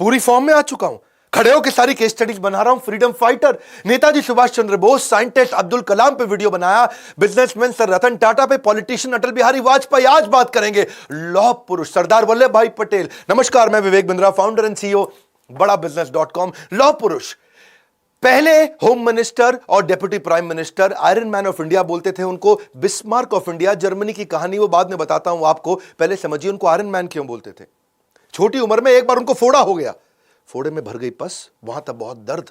पूरी फॉर्म में आ चुका हूं, खड़े होकर सारी केस स्टडीज बना रहा हूं। Freedom fighter Netaji Subhash Chandra Bose, scientist Abdul Kalam पे वीडियो बनाया, बिजनेसमैन सर रतन टाटा पे, पॉलिटिशियन अटल बिहारी वाजपेयी। आज बात करेंगे लौह पुरुष सरदार वल्लभ भाई पटेल। नमस्कार, मैं Vivek Bindra, founder and CEO बड़ा बिजनेस.com। लौह पुरुष पहले होम मिनिस्टर और deputy prime minister, iron man of India बोलते थे उनको, बिस्मार्क ऑफ इंडिया। जर्मनी की कहानी वो बाद में बताता हूं आपको, पहले समझिए उनको आयरन मैन क्यों बोलते थे। छोटी उम्र में एक बार उनको फोड़ा हो गया, फोड़े में भर गई पस, वहां तक बहुत दर्द।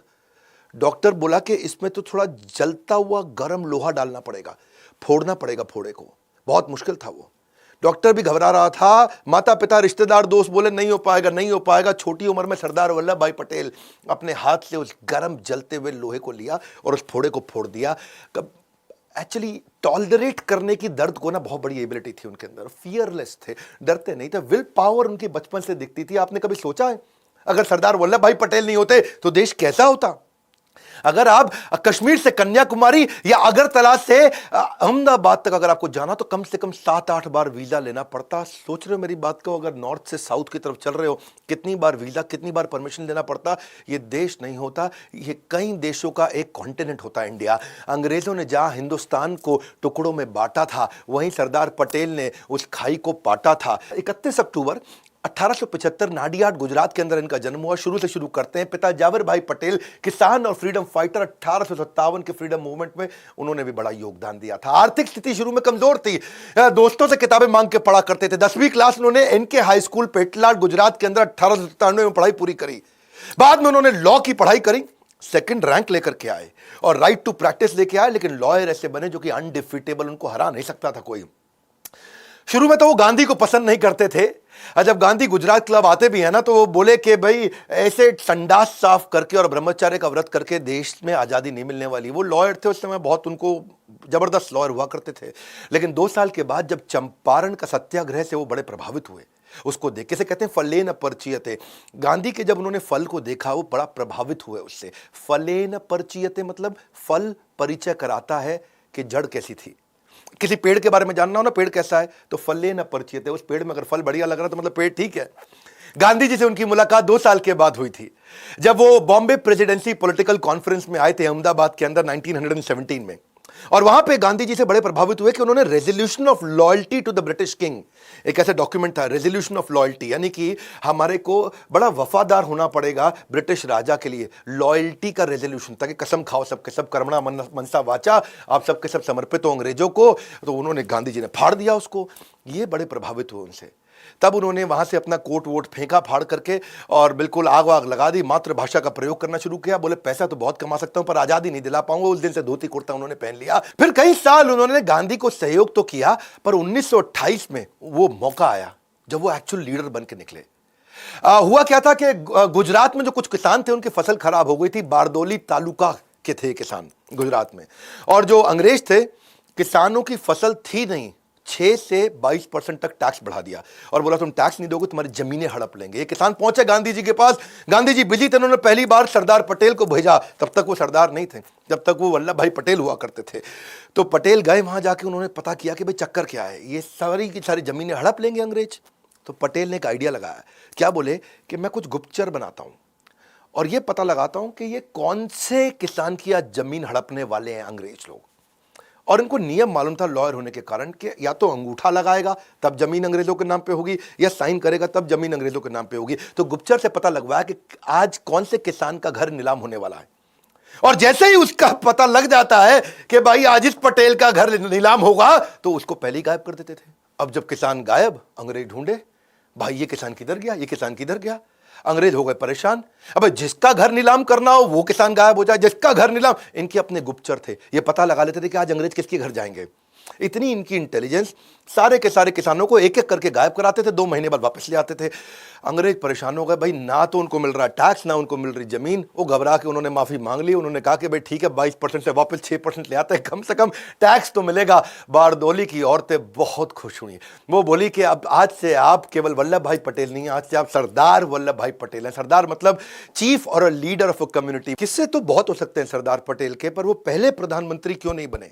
डॉक्टर बोला कि इसमें तो थोड़ा जलता हुआ गर्म लोहा डालना पड़ेगा, फोड़ना पड़ेगा फोड़े को। बहुत मुश्किल था वो, डॉक्टर भी घबरा रहा था, माता पिता रिश्तेदार दोस्त बोले नहीं हो पाएगा, नहीं हो पाएगा। छोटी उम्र में सरदार वल्लभ भाई पटेल अपने हाथ से उस गर्म जलते हुए लोहे को लिया और उस फोड़े को फोड़ दिया। एक्चुअली टॉलरेट करने की दर्द को ना बहुत बड़ी एबिलिटी थी उनके अंदर, फियरलेस थे, डरते नहीं थे। विल पावर उनकी बचपन से दिखती थी। आपने कभी सोचा है अगर सरदार वल्लभ भाई पटेल नहीं होते तो देश कैसा होता? अगर आप कश्मीर से कन्याकुमारी या अगरतला से अहमदाबाद तक अगर आपको जाना तो कम से कम 7-8 बार वीजा लेना पड़ता। सोच रहे हो मेरी बात को? अगर नॉर्थ से साउथ की तरफ चल रहे हो, कितनी बार वीजा, कितनी बार परमिशन लेना पड़ता। ये देश नहीं होता, ये कई देशों का एक कॉन्टिनेंट होता है इंडिया। अंग्रेजों ने जहां हिंदुस्तान को टुकड़ों में बांटा था, वहीं सरदार पटेल ने उस खाई को पाटा था। 31 अक्टूबर 1875 नाडियाड गुजरात के अंदर इनका जन्म हुआ। शुरू से शुरू करते हैं। पिता जावर भाई पटेल किसान और फ्रीडम फाइटर। 1857 के फ्रीडम मूवमेंट में उन्होंने भी बड़ा योगदान दिया था। आर्थिक स्थिति शुरू में कमजोर थी, दोस्तों से किताबें मांग के पढ़ा करते थे। 10वीं क्लास उन्होंने NK high school Petlad Gujarat के अंदर 1897 में पढ़ाई पूरी करी। बाद में उन्होंने लॉ की पढ़ाई करी, सेकंड रैंक लेकर के आए और राइट टू प्रैक्टिस लेके आए। लेकिन लॉयर ऐसे बने जो कि अनडिफीटेबल, उनको हरा नहीं सकता था कोई। शुरू में तो वो गांधी को पसंद नहीं करते थे। जब गांधी गुजरात क्लब आते भी है ना, तो वो बोले कि भाई ऐसे संडास साफ करके और ब्रह्मचर्य का व्रत करके देश में आजादी नहीं मिलने वाली। वो लॉयर थे उस समय, बहुत उनको जबरदस्त लॉयर हुआ करते थे। लेकिन 2 साल के बाद जब चंपारण का सत्याग्रह से वो बड़े प्रभावित हुए, उसको देख के से कहते हैं फलेन परचीयते। गांधी के जब उन्होंने फल को देखा वो बड़ा प्रभावित हुए उससे। फलेन परचीयते मतलब फल परिचय कराता है कि जड़ कैसी थी। किसी पेड़ के बारे में जानना हो ना, पेड़ कैसा है, तो फले न परिचित है। उस पेड़ में अगर फल बढ़िया लग रहा है तो मतलब पेड़ ठीक है। गांधी जी से उनकी मुलाकात 2 साल के बाद हुई थी, जब वो बॉम्बे प्रेसिडेंसी पॉलिटिकल कॉन्फ्रेंस में आए थे अहमदाबाद के अंदर 1917 में। और वहां पे गांधी जी से बड़े प्रभावित हुए कि उन्होंने resolution of loyalty to the British king, एक ऐसा डॉक्यूमेंट था रेजोल्यूशन ऑफ लॉयल्टी, यानी कि हमारे को बड़ा वफादार होना पड़ेगा ब्रिटिश राजा के लिए। लॉयल्टी का रेजोल्यूशन था कि कसम खाओ सबके सब, कर्मणा मनसा वाचा, आप सबके सब समर्पित हो अंग्रेजों को। तो उन्होंने, गांधी जी ने फाड़ दिया उसको। ये बड़े प्रभावित हुए उनसे। तब उन्होंने वहां से अपना कोट वोट फेंका फाड़ करके और बिल्कुल आग वाग लगा दी, मातृभाषा का प्रयोग करना शुरू किया। बोले पैसा तो बहुत कमा सकता हूं पर आजादी नहीं दिला पाऊंगा। उस दिन से धोती कुर्ता उन्होंने पहन लिया। फिर कई साल उन्होंने गांधी को सहयोग तो किया, पर 1928 में वो मौका आया जब वो एक्चुअल लीडर बन के निकले। हुआ क्या था कि गुजरात में जो कुछ किसान थे उनकी फसल खराब हो गई थी। बारदोली तालुका के थे किसान गुजरात में, और जो अंग्रेज थे, किसानों की फसल थी नहीं, 6 से 22% तक टैक्स बढ़ा दिया और बोला तुम टैक्स नहीं दोगे तुम्हारी जमीनें हड़प लेंगे। ये किसान पहुंचे गांधी जी के पास। गांधी जी बिजी थे, उन्होंने पहली बार सरदार पटेल को भेजा। तब तक वो सरदार नहीं थे, जब तक वो वल्लभ भाई पटेल हुआ करते थे। तो पटेल गए वहां, जाके उन्होंने पता किया कि भाई चक्कर क्या है, ये सारी की सारी जमीनें हड़प लेंगे अंग्रेज। तो पटेल ने एक आइडिया लगाया। क्या बोले कि मैं कुछ गुप्तचर बनाता हूं और ये पता लगाता हूं कि ये कौन से किसान की आज जमीन हड़पने वाले हैं अंग्रेज लोग। और इनको नियम मालूम था लॉयर होने के कारण कि या तो अंगूठा लगाएगा तब जमीन अंग्रेजों के नाम पे होगी, या साइन करेगा तब जमीन अंग्रेजों के नाम पे होगी। तो गुप्तचर से पता लगवाया कि आज कौन से किसान का घर नीलाम होने वाला है। और जैसे ही उसका पता लग जाता है कि भाई आज इस पटेल का घर नीलाम होगा, तो उसको पहले ही गायब कर देते थे। अब जब किसान गायब, अंग्रेज ढूंढे, भाई ये किसान किधर गया, ये किसान किधर गया। अंग्रेज हो गए परेशान। अब जिसका घर नीलाम करना हो वो किसान गायब हो जाए, जिसका घर नीलाम। इनके अपने गुप्तचर थे, ये पता लगा लेते थे कि आज अंग्रेज किसके घर जाएंगे। इतनी इनकी इंटेलिजेंस, सारे के सारे किसानों को एक एक करके गायब कराते थे, 2 महीने बाद वापस ले आते थे। अंग्रेज परेशान हो गए, भाई ना तो उनको मिल रहा टैक्स, ना उनको मिल रही जमीन। वो घबरा के उन्होंने माफी मांग ली। उन्होंने कहा कि भाई ठीक है 22% से वापस 6% ले आते हैं, कम से कम टैक्स तो मिलेगा। बारदोली की औरतें बहुत खुश हुई। वो बोली कि अब आज से आप केवल वल्लभ भाई पटेल नहीं, आज से आप सरदार वल्लभ भाई पटेल हैं। सरदार मतलब चीफ और a leader of a community. किससे तो बहुत हो सकते हैं सरदार पटेल के, पर वो पहले प्रधानमंत्री क्यों नहीं बने?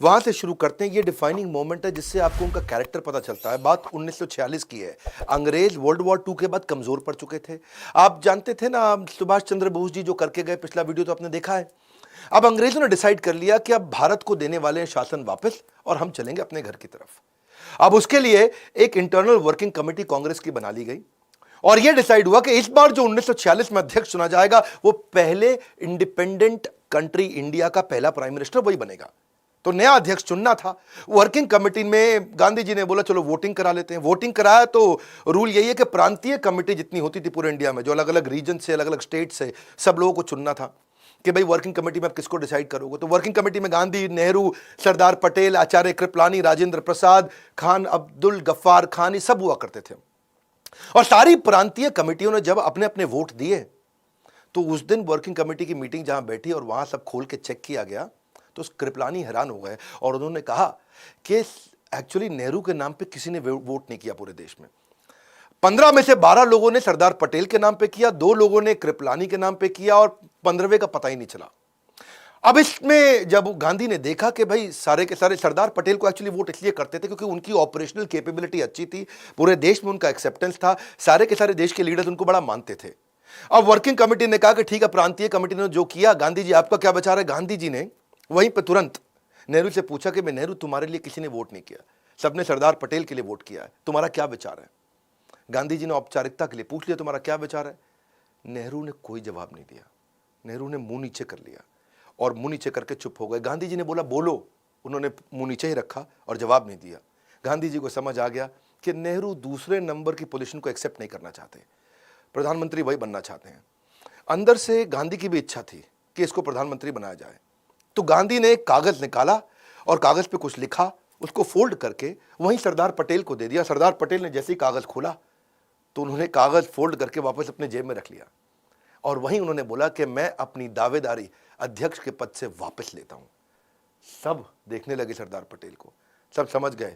वहां से शुरू करते हैं। ये डिफाइनिंग मोमेंट है जिससे आपको उनका कैरेक्टर पता चलता है। बात 1946 की है। अंग्रेज वर्ल्ड वॉर 2 के बाद कमजोर पड़ चुके थे। आप जानते थे ना, सुभाष चंद्र बोस जी जो करके गए, पिछला वीडियो तो आपने देखा है। अब अंग्रेजों ने डिसाइड कर लिया कि अब भारत को देने वाले हैं शासन वापस और हम चलेंगे अपने घर की तरफ। अब उसके लिए एक इंटरनल वर्किंग कमेटी कांग्रेस की बना ली गई और यह डिसाइड हुआ कि इस बार जो 1946 में अध्यक्ष चुना जाएगा वो पहले इंडिपेंडेंट कंट्री इंडिया का पहला प्राइम मिनिस्टर वही बनेगा। तो नया अध्यक्ष चुनना था। वर्किंग कमेटी में गांधी जी ने बोला चलो वोटिंग करा लेते हैं। वोटिंग कराया तो रूल यही है कि प्रांतीय कमेटी जितनी होती थी पूरे इंडिया में, जो अलग अलग रीजन से, अलग अलग स्टेट से, सब लोगों को चुनना था कि भाई वर्किंग कमेटी में आप किसको डिसाइड करोगे। तो वर्किंग कमेटी में गांधी, नेहरू, सरदार पटेल, आचार्य कृपलानी, राजेंद्र प्रसाद, खान अब्दुल गफ्फार खान, ये सब हुआ करते थे। और सारी प्रांतीय कमेटियों ने जब अपने अपने वोट दिए तो उस दिन वर्किंग कमेटी की मीटिंग जहां बैठी और वहां सब खोल के चेक किया गया तो कृपलानी हैरान हो गए और उन्होंने कहा कि एक्चुअली नेहरू के नाम पे किसी ने वोट नहीं किया पूरे देश में। 15 में से 12 लोगों ने सरदार पटेल के नाम पे किया, 2 लोगों ने कृपलानी के नाम पे किया और 15वें का पता ही नहीं चला। अब इसमें जब गांधी ने देखा कि भाई सारे के सारे सरदार पटेल को एक्चुअली वोट इसलिए करते थे क्योंकि उनकी ऑपरेशनल कैपेबिलिटी अच्छी थी, पूरे देश में उनका एक्सेप्टेंस था, सारे के सारे देश के लीडर्स उनको बड़ा मानते थे। अब वर्किंग कमेटी ने कहा कि ठीक है, प्रांतीय कमेटी ने जो किया, गांधी जी आपका क्या विचार है। गांधी जी ने वहीं पर तुरंत नेहरू से पूछा कि मैं नेहरू, तुम्हारे लिए किसी ने वोट नहीं किया, सबने सरदार पटेल के लिए वोट किया है, तुम्हारा क्या विचार है। गांधी जी ने औपचारिकता के लिए पूछ लिया तुम्हारा क्या विचार है। नेहरू ने कोई जवाब नहीं दिया। नेहरू ने मुंह नीचे कर लिया और मुंह नीचे करके चुप हो गए। गांधी जी ने बोला बोलो, उन्होंने मुंह नीचे ही रखा और जवाब नहीं दिया। गांधी जी को समझ आ गया कि नेहरू दूसरे नंबर की पोजीशन को एक्सेप्ट नहीं करना चाहते, प्रधानमंत्री वही बनना चाहते हैं। अंदर से गांधी की भी इच्छा थी कि इसको प्रधानमंत्री बनाया जाए। तो गांधी ने एक कागज निकाला और कागज पे कुछ लिखा, उसको फोल्ड करके वहीं सरदार पटेल को दे दिया। सरदार पटेल ने जैसे ही कागज खोला तो उन्होंने कागज फोल्ड करके वापस अपने जेब में रख लिया और वहीं उन्होंने बोला कि मैं अपनी दावेदारी अध्यक्ष के पद से वापस लेता हूं। सब देखने लगे सरदार पटेल को, सब समझ गए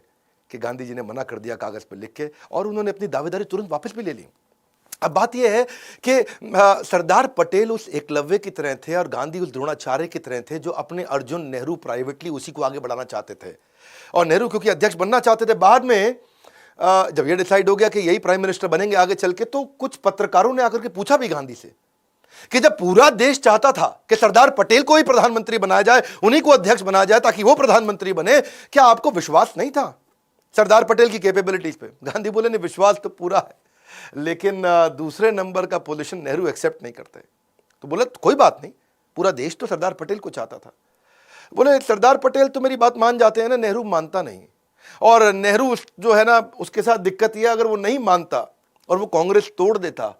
कि गांधी जी ने मना कर दिया कागज पर लिख के और उन्होंने अपनी दावेदारी तुरंत वापस भी ले ली। अब बात यह है कि सरदार पटेल उस एकलव्य की तरह थे और गांधी उस द्रोणाचार्य की तरह थे जो अपने अर्जुन नेहरू प्राइवेटली उसी को आगे बढ़ाना चाहते थे। और नेहरू क्योंकि अध्यक्ष बनना चाहते थे, बाद में जब यह डिसाइड हो गया कि यही प्राइम मिनिस्टर बनेंगे आगे चल के, तो कुछ पत्रकारों ने आकर के पूछा भी गांधी से कि जब पूरा देश चाहता था कि सरदार पटेल को ही प्रधानमंत्री बनाया जाए, उन्हीं को अध्यक्ष बनाया जाए ताकि वो प्रधानमंत्री बने, क्या आपको विश्वास नहीं था सरदार पटेल की कैपेबिलिटीज पे। गांधी बोले नहीं, विश्वास तो पूरा है, लेकिन दूसरे नंबर का पोजीशन नेहरू एक्सेप्ट नहीं करते। तो बोले कोई बात नहीं, पूरा देश तो सरदार पटेल को चाहता था। बोले सरदार पटेल तो मेरी बात मान जाते हैं ना, नेहरू मानता नहीं। और नेहरू जो है ना, उसके साथ दिक्कत यह, अगर वो नहीं मानता और वो कांग्रेस तोड़ देता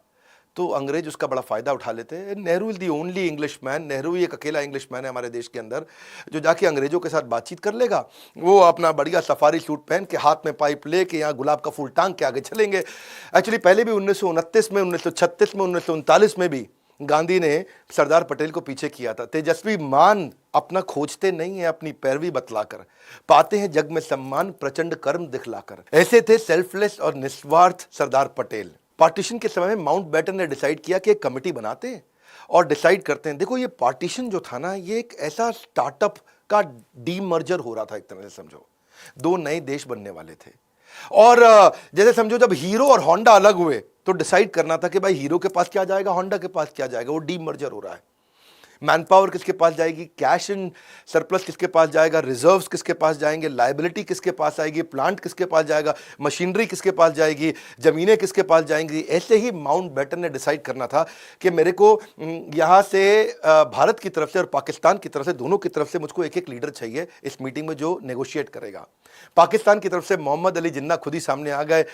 तो अंग्रेज उसका बड़ा फायदा उठा लेते हैं। Nehru is the only English man, Nehru ही एक अकेला इंग्लिश मैन है हमारे देश के अंदर जो जाके अंग्रेजों के साथ बातचीत कर लेगा। वो अपना बढ़िया सफारी सूट पहन के, हाथ में पाइप लेके, यहाँ गुलाब का फूल टांग के आगे चलेंगे। एक्चुअली पहले भी 1929 में, 1936 में, 1939 में भी गांधी ने सरदार पटेल को पीछे किया था। तेजस्वी मान अपना खोजते नहीं है, अपनी पैरवी बतलाकर पाते हैं जग में सम्मान, प्रचंड कर्म दिखलाकर। ऐसे थे सेल्फलेस और निस्वार्थ सरदार पटेल। पार्टीशन के समय में माउंटबेटन ने डिसाइड किया कि एक कमेटी बनाते हैं और डिसाइड करते हैं। देखो ये पार्टीशन जो था ना, ये एक ऐसा स्टार्टअप का डीमर्जर हो रहा था, एक तरह से समझो 2 नए देश बनने वाले थे। और जैसे समझो जब हीरो और होंडा अलग हुए तो डिसाइड करना था कि भाई हीरो के पास क्या जाएगा, होंडा के पास क्या जाएगा। वो डीमर्जर हो रहा है। मैन पावर किसके पास जाएगी, कैश इन सरप्लस किसके पास जाएगा, रिजर्व्स किसके पास जाएंगे, लायबिलिटी किसके पास आएगी, प्लांट किसके पास जाएगा, मशीनरी किसके पास जाएगी, जमीनें किसके पास जाएंगी। ऐसे ही माउंटबेटन ने डिसाइड करना था कि मेरे को यहाँ से भारत की तरफ से और पाकिस्तान की तरफ से, दोनों की तरफ से मुझको एक एक लीडर चाहिए इस मीटिंग में जो नेगोशिएट करेगा। पाकिस्तान की तरफ से मोहम्मद अली जिन्ना खुद ही सामने आ गए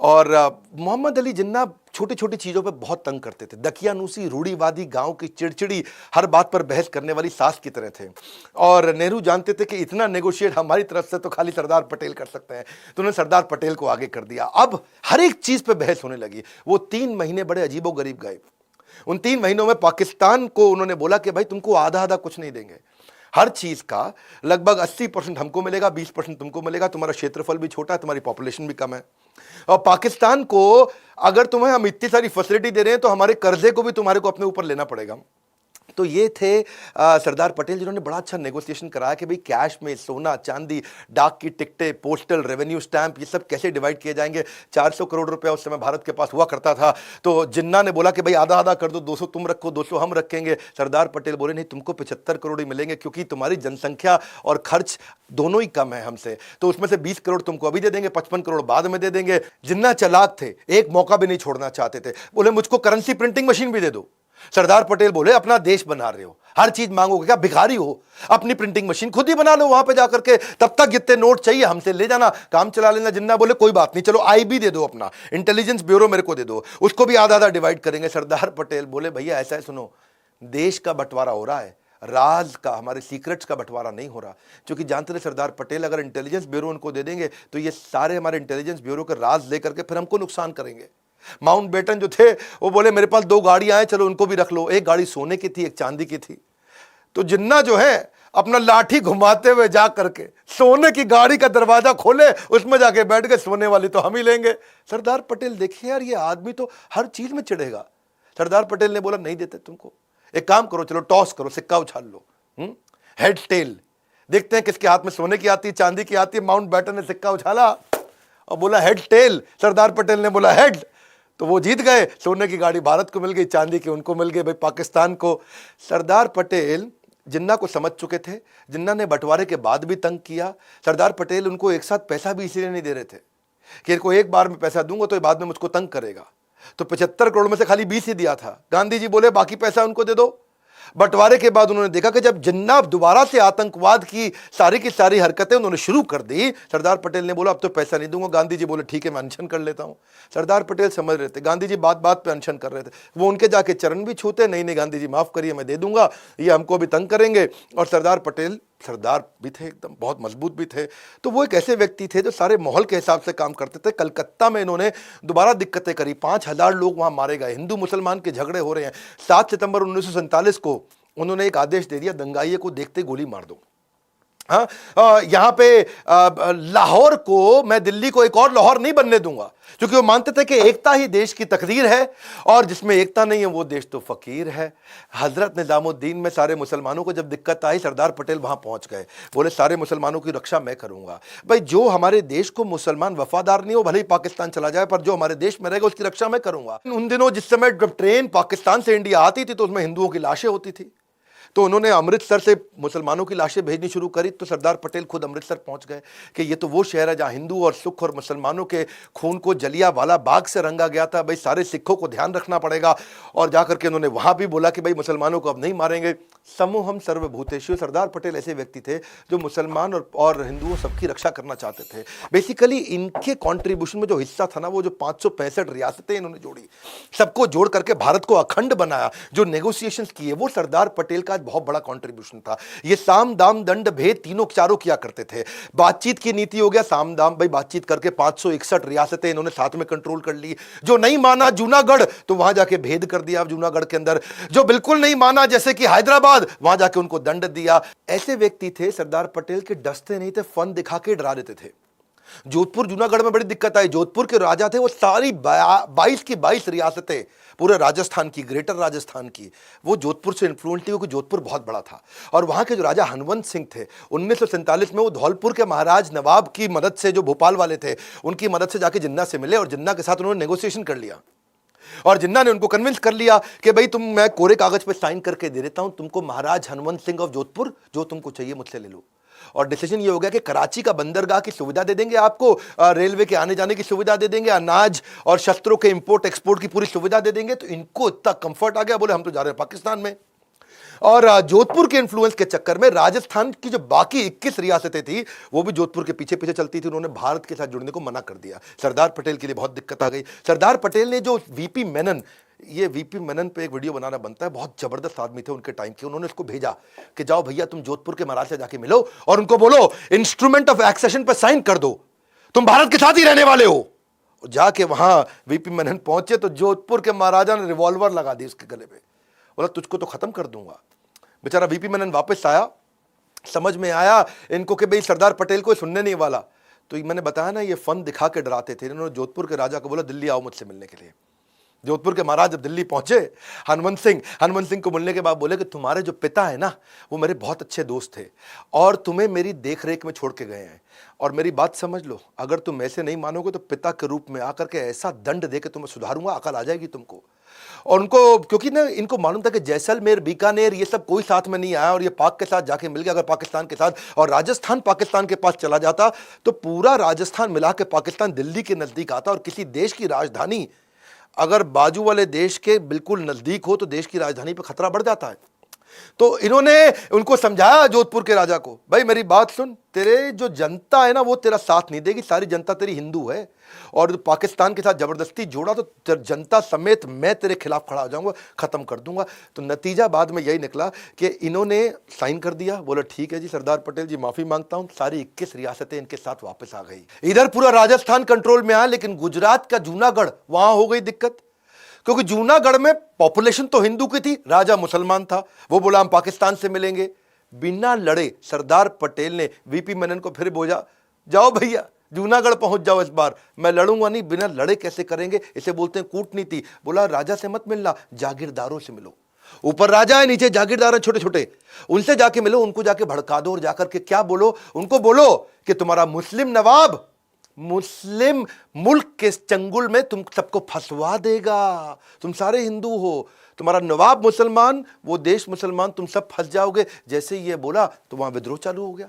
और मोहम्मद अली जिन्ना छोटी छोटी चीजों पे बहुत तंग करते थे। दकियानूसी, रूढ़ीवादी, गांव की चिड़चिड़ी, हर बात पर बहस करने वाली सास की तरह थे। और नेहरू जानते थे कि इतना नेगोशिएट हमारी तरफ से तो खाली सरदार पटेल कर सकते हैं, तो उन्होंने सरदार पटेल को आगे कर दिया। अब हर एक चीज पे बहस होने लगी। वो 3 महीने बड़े अजीबोगरीब गए। उन 3 महीनों में पाकिस्तान को उन्होंने बोला कि भाई तुमको आधा आधा कुछ नहीं देंगे, हर चीज का लगभग 80% हमको मिलेगा, 20% तुमको मिलेगा। तुम्हारा क्षेत्रफल भी छोटा है, तुम्हारी पॉपुलेशन भी कम है। और पाकिस्तान को अगर तुम्हें हम इतनी सारी फैसिलिटी दे रहे हैं तो हमारे कर्जे को भी तुम्हारे को अपने ऊपर लेना पड़ेगा। तो ये थे सरदार पटेल, जिन्होंने बड़ा अच्छा नेगोशिएशन कराया कि भाई कैश में सोना चांदी, डाक की टिकटें, पोस्टल रेवेन्यू स्टैंप, ये सब कैसे डिवाइड किए जाएंगे। 400 करोड़ रुपया उस समय भारत के पास हुआ करता था। तो जिन्ना ने बोला कि भाई आधा आधा कर दो, 200 तुम रखो 200 हम रखेंगे। सरदार पटेल बोले नहीं, तुमको 75 करोड़ ही मिलेंगे, क्योंकि तुम्हारी जनसंख्या और खर्च दोनों ही कम है हमसे, तो उसमें से 20 करोड़ तुमको अभी दे देंगे, 55 करोड़ बाद में दे देंगे। जिन्ना चालाक थे, एक मौका भी नहीं छोड़ना चाहते थे। बोले मुझको करेंसी प्रिंटिंग मशीन भी दे दो। सरदार पटेल बोले अपना देश बना रहे हो, हर चीज मांगोगे क्या, भिखारी हो, अपनी प्रिंटिंग मशीन खुद ही बना लो वहां पे जाकर के, तब तक जितने नोट चाहिए हमसे ले जाना, काम चला लेना। जिन्ना बोले कोई बात नहीं, चलो आईबी दे दो, अपना इंटेलिजेंस ब्यूरो मेरे को दे दो, उसको भी आधा आधा डिवाइड करेंगे। सरदार पटेल बोले भैया ऐसा है, सुनो, देश का बंटवारा हो रहा है, राज का, हमारे सीक्रेट्स का बंटवारा नहीं हो रहा। क्योंकि जानते थे सरदार पटेल, अगर इंटेलिजेंस ब्यूरो उनको दे देंगे तो ये सारे हमारे इंटेलिजेंस ब्यूरो के राज लेकर के फिर हमको नुकसान करेंगे। माउंटबेटन जो थे वो बोले मेरे पास 2 गाड़ियां हैं, चलो उनको भी रख लो। एक गाड़ी सोने की थी, एक चांदी की थी। तो जिन्ना जो है अपना लाठी घुमाते हुए जा करके सोने की गाड़ी का दरवाजा खोले, उसमें जाके बैठ गए, सोने वाली तो हम ही लेंगे। सरदार पटेल देखिए यार, ये आदमी तो हर चीज में चिढ़ेगा। सरदार पटेल ने बोला नहीं देते तुमको, एक काम करो, चलो टॉस करो, सिक्का उछाल लो, हेड टेल, देखते हैं किसके हाथ में सोने की आती है चांदी की आती है। माउंटबेटन ने सिक्का उछाला और बोला हेड टेल। सरदार पटेल ने बोला हेड, तो वो जीत गए। सोने की गाड़ी भारत को मिल गई, चांदी की उनको मिल गई, भाई पाकिस्तान को। सरदार पटेल जिन्ना को समझ चुके थे। जिन्ना ने बंटवारे के बाद भी तंग किया। सरदार पटेल उनको एक साथ पैसा भी इसीलिए नहीं दे रहे थे कि इनको एक बार में पैसा दूंगा तो ये बाद में मुझको तंग करेगा। तो 75 करोड़ में से खाली 20 ही दिया था। गांधी जी बोले बाकी पैसा उनको दे दो। बंटवारे के बाद उन्होंने देखा कि जब जिन्ना दोबारा से आतंकवाद की सारी हरकतें उन्होंने शुरू कर दी, सरदार पटेल ने बोला अब तो पैसा नहीं दूंगा। गांधी जी बोले ठीक है, मैं अनशन कर लेता हूं। सरदार पटेल समझ रहे थे, गांधी जी बात बात पे अनशन कर रहे थे। वो उनके जाके चरण भी छूते, नहीं नहीं गांधी जी माफ करिए, मैं दे दूंगा, ये हमको भी तंग करेंगे। और सरदार पटेल सरदार भी थे, एकदम बहुत मजबूत भी थे। तो वो एक ऐसे व्यक्ति थे जो सारे माहौल के हिसाब से काम करते थे। कलकत्ता में इन्होंने दोबारा दिक्कतें करी, 5000 लोग वहां मारे गए, हिंदू मुसलमान के झगड़े हो रहे हैं। 7 सितंबर 1947 को उन्होंने एक आदेश दे दिया, दंगाइये को देखते गोली मार दो। हाँ, यहां पे लाहौर को, मैं दिल्ली को एक और लाहौर नहीं बनने दूंगा, क्योंकि वो मानते थे कि एकता ही देश की तकदीर है, और जिसमें एकता नहीं है वो देश तो फकीर है। हजरत निजामुद्दीन में सारे मुसलमानों को जब दिक्कत आई, सरदार पटेल वहां पहुंच गए, बोले सारे मुसलमानों की रक्षा मैं करूंगा। भाई जो हमारे देश को मुसलमान वफादार नहीं हो, भले ही पाकिस्तान चला जाए, पर जो हमारे देश में रहेगा उसकी रक्षा मैं करूंगा। उन दिनों जिस समय जब ट्रेन पाकिस्तान से इंडिया आती थी तो उसमें हिंदुओं की लाशें होती थी, तो उन्होंने अमृतसर से मुसलमानों की लाशें भेजनी शुरू करी। तो सरदार पटेल खुद अमृतसर पहुंच गए कि ये तो वो शहर है जहां हिंदू और सिख और मुसलमानों के खून को जलियांवाला बाग से रंगा गया था। भाई सारे सिखों को ध्यान रखना पड़ेगा। और जाकर के उन्होंने वहां भी बोला कि भाई मुसलमानों को अब नहीं मारेंगे। समूहम सर्वभूतेषु, सरदार पटेल ऐसे व्यक्ति थे जो मुसलमान और हिंदुओं सबकी रक्षा करना चाहते थे। बेसिकली इनके कॉन्ट्रीब्यूशन में जो हिस्सा था ना, वो जो 565 रियासतें इन्होंने जोड़ी, सबको जोड़ करके भारत को अखंड बनाया, जो नेगोशिएशंस किए, वो सरदार पटेल का बहुत बड़ा कंट्रीब्यूशन था। ये साम दाम दंड भेद तीनों चारों किया करते थे। बातचीत की नीति हो गया साम दाम, भाई बातचीत करके 561 रियासतें इन्होंने साथ में कंट्रोल कर ली। जो नहीं माना जूनागढ़, तो वहां जाके भेद कर दिया जूनागढ़ के अंदर। जो बिल्कुल नहीं माना जैसे कि हैदराबाद, वहां जाके उनको दंड दिया। ऐसे व्यक्ति थे सरदार पटेल के, डसते नहीं थे, फन दिखा के डरा देते थे। जोधपुर जूनागढ़ में बड़ी दिक्कत आई। जोधपुर के राजा थे, वो सारी 22 की 22 रियासतें, पूरे राजस्थान की, ग्रेटर राजस्थान की, वो जोधपुर से इन्फ्लुएंस थी, क्योंकि जोधपुर बहुत बड़ा था। और वहां के जो राजा हनवंत सिंह थे, 1947 में वो धौलपुर के महाराज नवाब की मदद से, जो भोपाल वाले थे, उनकी मदद से जाके जिन्ना से मिले और जिन्ना के साथ उन्होंने नेगोशिएशन कर लिया। और जिन्ना ने उनको कन्विंस कर लिया कि भाई तुम, मैं कोरे कागज पे साइन करके दे देता हूं तुमको, महाराज हनवंत सिंह ऑफ जोधपुर, जो तुमको चाहिए मुझसे ले लो। और डिसीजन ये हो गया कि कराची का बंदरगाह की सुविधा दे देंगे आपको, रेलवे के आने जाने की सुविधा दे देंगे, अनाज और शस्त्रों के इंपोर्ट एक्सपोर्ट की पूरी सुविधा दे देंगे। तो इनको इतना कंफर्ट आ गया, बोले हम तो जा रहे हैं पाकिस्तान में। और जोधपुर के इन्फ्लुएंस के चक्कर में राजस्थान की जो बाकी 21 रियासतें थी, वो भी जोधपुर के पीछे पीछे चलती थी। उन्होंने भारत के साथ जुड़ने को मना कर दिया। सरदार पटेल के लिए बहुत दिक्कत आ गई। सरदार पटेल ने जो वीपी मेनन, ये वीपी मेनन पे एक वीडियो बनाना बनता है, बहुत जबरदस्त आदमी थे उनके टाइम के। उन्होंने उसको भेजा कि जाओ भैया तुम जोधपुर के महाराज से जाके मिलो और उनको बोलो इंस्ट्रूमेंट ऑफ एक्सेशन पे साइन कर दो, तुम भारत के साथ ही रहने वाले हो। जाके वहां वीपी मेनन पहुंचे तो जोधपुर के महाराजा ने रिवॉल्वर लगा दी उसके गले पे, बोला तुझको तो खत्म कर दूंगा। बेचारा वीपी मेनन वापस आया, समझ में आया इनको कि भाई सरदार पटेल को सुनने नहीं वाला। तो मैंने बताया ना, ये फन दिखा के डराते थे। इन्होंने जोधपुर के राजा को बोला दिल्ली आओ मुझसे मिलने के लिए। जोधपुर के महाराज जब दिल्ली पहुंचे, हनुमंत सिंह को मिलने के बाद बोले कि तुम्हारे जो पिता है ना, वो मेरे बहुत अच्छे दोस्त थे और तुम्हें मेरी देख रेख में छोड़ के गए हैं। और मेरी बात समझ लो, अगर तुम ऐसे नहीं मानोगे तो पिता के रूप में आकर के ऐसा दंड दे के तुम्हें सुधारूंगा, अकल आ जाएगी तुमको। और उनको, क्योंकि ना इनको मालूम था कि जैसलमेर, बीकानेर, ये सब कोई साथ में नहीं आया और ये पाक के साथ जाके मिल गया। अगर पाकिस्तान के साथ और राजस्थान पाकिस्तान के पास चला जाता तो पूरा राजस्थान मिला के पाकिस्तान दिल्ली के नजदीक आता। और किसी देश की राजधानी अगर बाजू वाले देश के बिल्कुल नजदीक हो तो देश की राजधानी पर खतरा बढ़ जाता है। तो इन्होंने उनको समझाया जोधपुर के राजा को, भाई मेरी बात सुन, तेरे जो जनता है ना वो तेरा साथ नहीं देगी, सारी जनता तेरी हिंदू है और पाकिस्तान के साथ जबरदस्ती जोड़ा तो जनता समेत मैं तेरे खिलाफ खड़ा हो जाऊंगा, खत्म कर दूंगा। तो नतीजा बाद में यही निकला कि इन्होंने साइन कर दिया, बोला ठीक है जी सरदार पटेल जी माफी मांगता हूं, सारी 21 रियासतें इनके साथ वापस आ गई। इधर पूरा राजस्थान कंट्रोल में आया, लेकिन गुजरात का जूनागढ़, वहां हो गई दिक्कत, क्योंकि जूनागढ़ में पॉपुलेशन तो हिंदू की थी, राजा मुसलमान था। वो बोला हम पाकिस्तान से मिलेंगे। बिना लड़े सरदार पटेल ने वीपी मेनन को फिर बोला, जाओ भैया जूनागढ़ पहुंच जाओ, इस बार मैं लड़ूंगा नहीं। बिना लड़े कैसे करेंगे, इसे बोलते हैं कूटनीति। बोला राजा से मत मिलना, जागीरदारों से मिलो। ऊपर राजा है, नीचे जागीरदार हैं छोटे छोटे, उनसे जाके मिलो, उनको जाके भड़का दो और जाकर के क्या बोलो, उनको बोलो कि तुम्हारा मुस्लिम नवाब मुस्लिम मुल्क के चंगुल में तुम सबको फंसवा देगा। तुम सारे हिंदू हो, तुम्हारा नवाब मुसलमान, वो देश मुसलमान, तुम सब फंस जाओगे। जैसे ये बोला तो वहां विद्रोह चालू हो गया।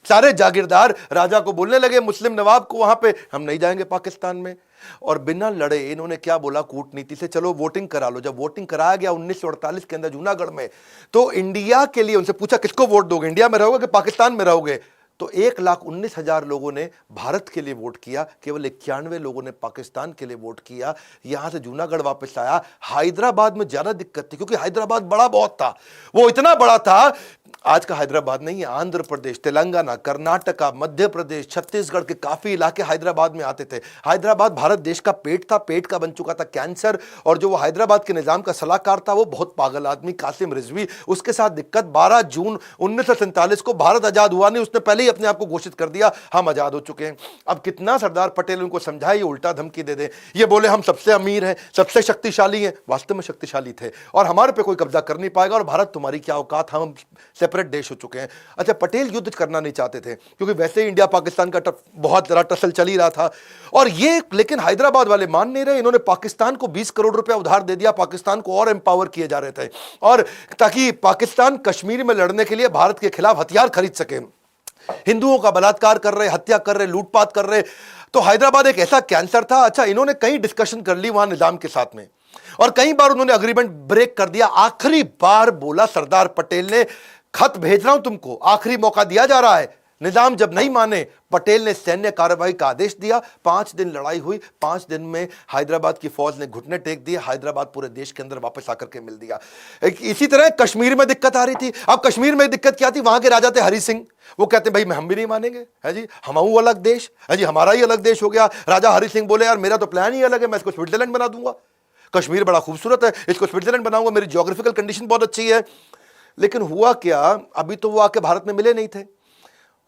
सारे जागीरदार राजा को बोलने लगे, मुस्लिम नवाब को, वहां पे हम नहीं जाएंगे पाकिस्तान में। और बिना लड़े इन्होंने क्या बोला कूटनीति से, चलो वोटिंग करा लो। जब वोटिंग कराया गया 1948 के अंदर जूनागढ़ में, तो इंडिया के लिए उनसे पूछा किसको वोट दोगे, इंडिया में रहोगे कि पाकिस्तान में रहोगे। तो 1,19,000 लोगों ने भारत के लिए वोट किया, केवल 91 लोगों ने पाकिस्तान के लिए वोट किया। यहां से जूनागढ़ वापस आया। हैदराबाद में ज्यादा दिक्कत थी, क्योंकि हैदराबाद बड़ा बहुत था, वो इतना बड़ा था, आज का हैदराबाद नहीं है, आंध्र प्रदेश, तेलंगाना, कर्नाटका, मध्य प्रदेश, छत्तीसगढ़ के काफी इलाके हैदराबाद में आते थे। हैदराबाद भारत देश का पेट था, पेट का बन चुका था कैंसर। और जो वो हैदराबाद के निजाम का सलाहकार था वो बहुत पागल आदमी कासिम रिजवी, उसके साथ दिक्कत। 12 जून 1947 को भारत आजाद हुआ नहीं, उसने पहले ही अपने आप को घोषित कर दिया हम आजाद हो चुके हैं। अब कितना सरदार पटेल उनको समझाए, ये उल्टा धमकी दे दे। ये बोले हम सबसे अमीर हैं, सबसे शक्तिशाली हैं, वास्तव में शक्तिशाली थे और हमारे पे कोई कब्जा कर नहीं पाएगा और भारत तुम्हारी क्या औकात, हम सेपरेट देश हो चुके हैं। अच्छा, पटेल युद्ध करना नहीं चाहते थे, क्योंकि वैसे ही इंडिया पाकिस्तान का बहुत जरा टसल चल ही रहा था। और ये लेकिन हैदराबाद वाले मान नहीं रहे। इन्होंने पाकिस्तान को 20 करोड़ रुपया उधार दे दिया, पाकिस्तान को और एम्पावर किए जा रहे थे, और ताकि पाकिस्तान कश्मीर में लड़ने के लिए भारत के खिलाफ हथियार खरीद सके। हिंदुओं का बलात्कार कर रहे, हत्या कर रहे, लूटपाट कर रहे। तो हैदराबाद एक ऐसा कैंसर था। अच्छा, इन्होंने कई डिस्कशन कर ली वहां निजाम के साथ में, और कई बार उन्होंने अग्रीमेंट ब्रेक कर दिया। आखिरी बार बोला सरदार पटेल ने, खत भेज रहा हूं तुमको, आखिरी मौका दिया जा रहा है। निजाम जब नहीं माने, पटेल ने सैन्य कार्रवाई का आदेश दिया। 5 दिन लड़ाई हुई, 5 दिन में हैदराबाद की फौज ने घुटने टेक दिए। हैदराबाद पूरे देश के अंदर वापस आकर के मिल दिया। इसी तरह कश्मीर में दिक्कत आ रही थी। अब कश्मीर में दिक्कत क्या थी, वहां के राजा थे हरि सिंह, वो कहते भाई हम भी नहीं मानेंगे, है जी, हम अलग देश, है जी, हमारा ही अलग देश हो गया। राजा हरि सिंह बोले यार मेरा तो प्लान ही अलग है, मैं इसको स्विट्जरलैंड बना दूंगा, कश्मीर बड़ा खूबसूरत है, इसको स्विट्जरलैंड बनाऊंगा, मेरी ज्योग्राफिकल कंडीशन बहुत अच्छी है। लेकिन हुआ क्या, अभी तो वो आके भारत में मिले नहीं थे।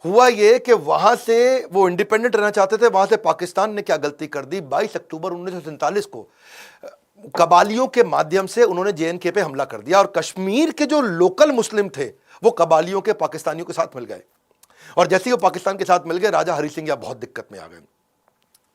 हुआ ये कि वहां से वो इंडिपेंडेंट रहना चाहते थे, वहां से पाकिस्तान ने क्या गलती कर दी, 22 अक्टूबर 1947 को कबालियों के माध्यम से उन्होंने जेएनके पे हमला कर दिया, और कश्मीर के जो लोकल मुस्लिम थे वो कबालियों के पाकिस्तानियों के साथ मिल गए। और जैसे ही वो पाकिस्तान के साथ मिल गए, राजा हरि सिंह बहुत दिक्कत में आ गए।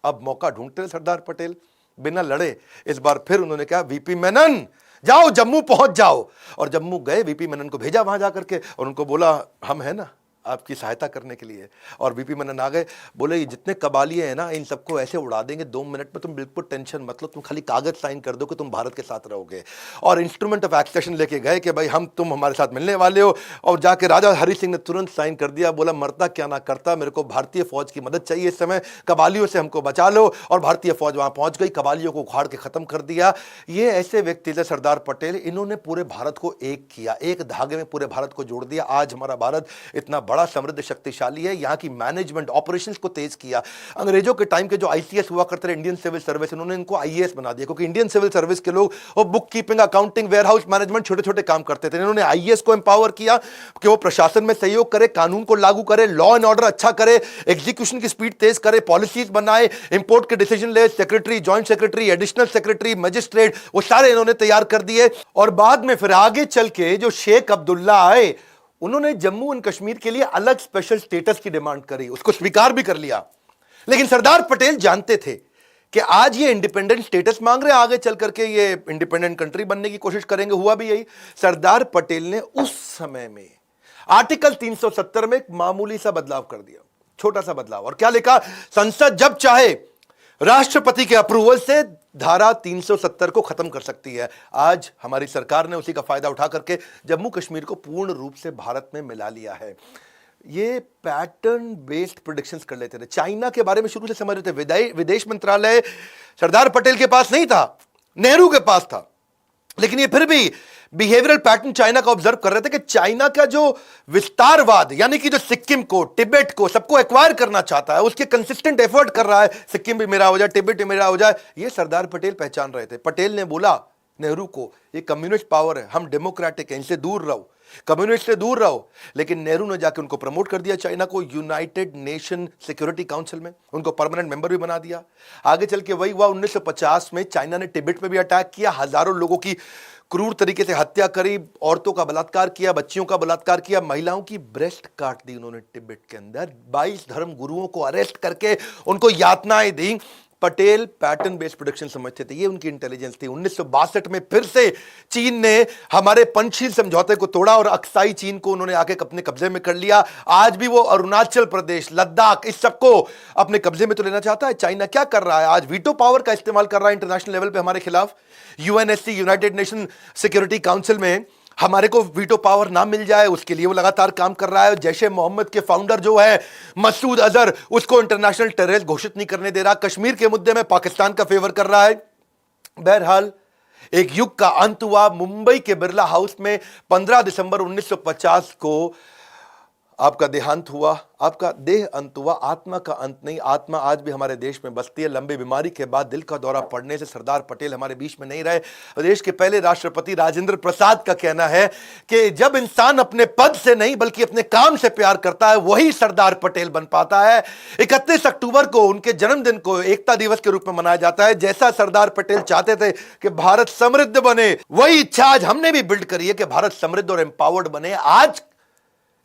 अब मौका ढूंढते रहे सरदार पटेल, बिना लड़े इस बार फिर उन्होंने कहा वीपी मेनन जाओ जम्मू पहुंच जाओ। और जम्मू गए, वीपी मेनन को भेजा वहां जाकर के, और उनको बोला हम है ना आपकी सहायता करने के लिए। और वीपी मेनन आ गए, बोले ये जितने कबालिए हैं ना इन सबको ऐसे उड़ा देंगे 2 मिनट में, तुम बिल्कुल टेंशन मत लो, तुम खाली कागज साइन कर दो कि तुम भारत के साथ रहोगे। और इंस्ट्रूमेंट ऑफ एक्सेशन लेके गए कि भाई हम तुम हमारे साथ मिलने वाले हो। और जाके राजा हरि सिंह ने तुरंत साइन कर दिया, बोला मरता क्या ना करता, मेरे को भारतीय फौज की मदद चाहिए इस समय, कबालियों से हमको बचा लो। और भारतीय फौज वहां पहुंच गई, कबालियों को उखाड़ के खत्म कर दिया। ये ऐसे व्यक्ति थे सरदार पटेल, इन्होंने पूरे भारत को एक किया, एक धागे में पूरे भारत को जोड़ दिया। आज हमारा भारत इतना बड़ा समृद्ध शक्तिशाली है। यहाँ की मैनेजमेंट ऑपरेशंस को तेज किया। अंग्रेजों के टाइम के जो आईसीएस हुआ करते थे, इंडियन सिविल सर्विस, उन्होंने इनको आईएएस बना दिया, क्योंकि इंडियन सिविल सर्विस के लोग वो book keeping, accounting, warehouse management, छोटे छोटे काम करते थे। इन्होंने आईएएस को एम्पावर किया कि वो प्रशासन में सहयोग करे, कानून को लागू करे, लॉ एंड ऑर्डर अच्छा करे, एग्जीक्यूशन की स्पीड तेज करे, पॉलिसीज बनाए, इंपोर्ट के डिसीजन ले, secretary, joint secretary, additional secretary, magistrate, वो सारे इन्होंने तैयार कर दिए। और बाद में फिर आगे चल के जो शेख अब्दुल्ला आए, उन्होंने जम्मू एंड कश्मीर के लिए अलग स्पेशल स्टेटस की डिमांड करी, उसको स्वीकार भी कर लिया। लेकिन सरदार पटेल जानते थे कि आज ये इंडिपेंडेंट स्टेटस मांग रहे हैं, आगे चल करके ये इंडिपेंडेंट कंट्री बनने की कोशिश करेंगे। हुआ भी यही। सरदार पटेल ने उस समय में आर्टिकल 370 में एक मामूली सा बदलाव कर दिया, छोटा सा बदलाव। और क्या लिखा? संसद जब चाहे राष्ट्रपति के अप्रूवल से धारा 370 को खत्म कर सकती है। आज हमारी सरकार ने उसी का फायदा उठा करके जम्मू कश्मीर को पूर्ण रूप से भारत में मिला लिया है। ये पैटर्न बेस्ड प्रेडिक्शंस कर लेते थे। चाइना के बारे में शुरू से समझ रहे थे। विदेश मंत्रालय सरदार पटेल के पास नहीं था, नेहरू के पास था। लेकिन ये फिर भी बिहेवियरल पैटर्न चाइना का ऑब्जर्व कर रहे थे कि चाइना का जो विस्तारवाद, यानी कि जो सिक्किम को, तिब्बत को, सबको एक्वायर करना चाहता है, उसके कंसिस्टेंट एफर्ट कर रहा है, सिक्किम भी मेरा हो जाए, तिब्बत भी मेरा हो जाए, ये सरदार पटेल पहचान रहे थे। पटेल ने बोला नेहरू को, ये कम्युनिस्ट पावर है, हम डेमोक्रेटिक हैं, इनसे दूर रहो, कम्युनिस्ट से दूर रहो। लेकिन नेहरू ने जाके उनको प्रमोट कर दिया, चाइना को, यूनाइटेड नेशन सिक्योरिटी काउंसिल में, उनको परमानेंट मेंबर भी बना दिया। आगे चल के वही हुआ, 1950 में चाइना ने तिब्बत पे भी अटैक किया, हजारों लोगों की क्रूर तरीके से हत्या करी, औरतों का बलात्कार किया, बच्चियों का बलात्कार किया, महिलाओं की ब्रेस्ट काट दी उन्होंने तिब्बत के अंदर, 22 धर्म गुरुओं को अरेस्ट करके उनको यातनाएं दी। पटेल पैटर्न बेस्ड प्रेडिक्शन समझते थे, ये उनकी इंटेलिजेंस थी। 1962 में फिर से चीन ने हमारे पंचशील समझौते को तोड़ा और अक्साई चीन को उन्होंने आके अपने कब्जे में कर लिया। आज भी वो अरुणाचल प्रदेश, लद्दाख, इस सबको अपने कब्जे में तो लेना चाहता है। चाइना क्या कर रहा है? आज वीटो पावर का इस्तेमाल कर रहा है इंटरनेशनल लेवल पे हमारे खिलाफ। UNSC, United nation security council में हमारे को वीटो पावर ना मिल जाए, उसके लिए वो लगातार काम कर रहा है। जैशे मोहम्मद के फाउंडर जो है मसूद अजहर, उसको इंटरनेशनल टेररिस्ट घोषित नहीं करने दे रहा। कश्मीर के मुद्दे में पाकिस्तान का फेवर कर रहा है। बहरहाल एक युग का अंत हुआ। मुंबई के बिरला हाउस में 15 दिसंबर 1950 को आपका देहांत हुआ, आपका देह अंत हुआ, आत्मा का अंत नहीं। आत्मा आज भी हमारे देश में बसती है। लंबी बीमारी के बाद दिल का दौरा पड़ने से सरदार पटेल हमारे बीच में नहीं रहे। देश के पहले राष्ट्रपति राजेंद्र प्रसाद का कहना है कि जब इंसान अपने पद से नहीं बल्कि अपने काम से प्यार करता है, वही सरदार पटेल बन पाता है। 31 अक्टूबर को उनके जन्मदिन को एकता दिवस के रूप में मनाया जाता है। जैसा सरदार पटेल चाहते थे कि भारत समृद्ध बने, वही इच्छा आज हमने भी बिल्ड करी है कि भारत समृद्ध और एम्पावर्ड बने। आज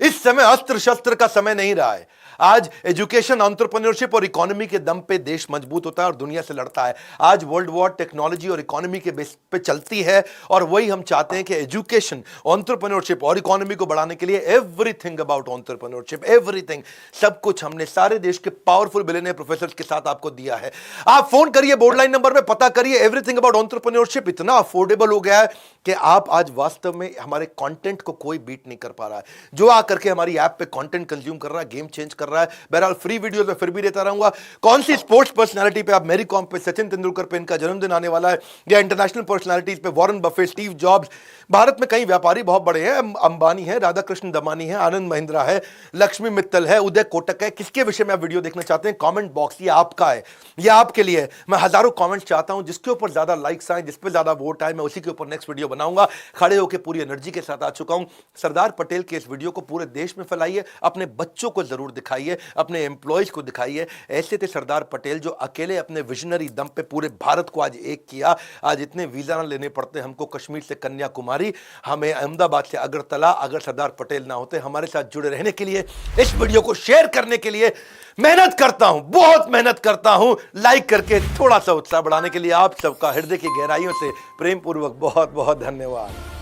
इस समय अस्त्र शस्त्र का समय नहीं रहा है। आज एजुकेशन, एंटरप्रेन्योरशिप और इकोनॉमी के दम पे देश मजबूत होता है और दुनिया से लड़ता है। आज वर्ल्ड वॉर टेक्नोलॉजी और इकोनॉमी के बेस पे चलती है और वही हम चाहते हैं कि एजुकेशन, एंटरप्रेन्योरशिप और इकोनॉमी को बढ़ाने के लिए एवरीथिंग अबाउट एंटरप्रेन्योरशिप, एवरीथिंग, सब कुछ हमने सारे देश के पावरफुल बिलियनियर प्रोफेसर्स के साथ आपको दिया है। आप फोन करिए बोर्ड लाइन नंबर पे, पता करिए। एवरीथिंग अबाउट एंटरप्रेन्योरशिप इतना अफोर्डेबल हो गया है कि आप आज वास्तव में हमारे कंटेंट को कोई बीट नहीं कर पा रहा है। जो आकर के हमारी ऐप पे कंटेंट कंज्यूम कर रहा है, गेम चेंज कर रहा है। बहरहाल फ्री वीडियोस में फिर भी देता रहूंगा। कौन सी स्पोर्ट्स पर्सनालिटी पे, आप मैरी कॉम पे, सचिन तेंदुलकर पे इनका जन्मदिन आने वाला है, या इंटरनेशनल पर्सनालिटीज पे Warren Buffett, Steve jobs, Bharat में कई व्यापारी बहुत बड़े हैं, अंबानी है, राधाकृष्ण दमानी है, आनंद महिंद्रा है, लक्ष्मी मित्तल है, उदय कोटक है। किसके विषय में आप वीडियो देखना चाहते हैं? कमेंट बॉक्स ये आपका है, ये आपके लिए है। मैं हजारों कमेंट्स चाहता हूं, जिसके ऊपर ज्यादा लाइक्स आए, जिस पे ज्यादा वोट आए, मैं उसी के ऊपर नेक्स्ट वीडियो बनाऊंगा। खड़े होकर पूरी एनर्जी के साथ आ चुका हूं। सरदार पटेल के इस वीडियो को पूरे देश में फैलाइए, अपने बच्चों को जरूर दिखाइए, अपने एम्प्लॉयज को दिखाइए। ऐसे थे सरदार पटेल जो अकेले अपने विजनरी दम पे पूरे भारत को आज एक किया। आज इतने वीजा ना लेने पड़ते हमको कश्मीर से कन्याकुमारी, हमें अहमदाबाद से अगरतला, अगर सरदार पटेल ना होते। हमारे साथ जुड़े रहने के लिए, इस वीडियो को शेयर करने के लिए मेहनत करता हूं, बहुत मेहनत करता हूं। लाइक करके थोड़ा सा उत्साह बढ़ाने के लिए आप सबका हृदय की गहराइयों से प्रेम पूर्वक बहुत बहुत धन्यवाद।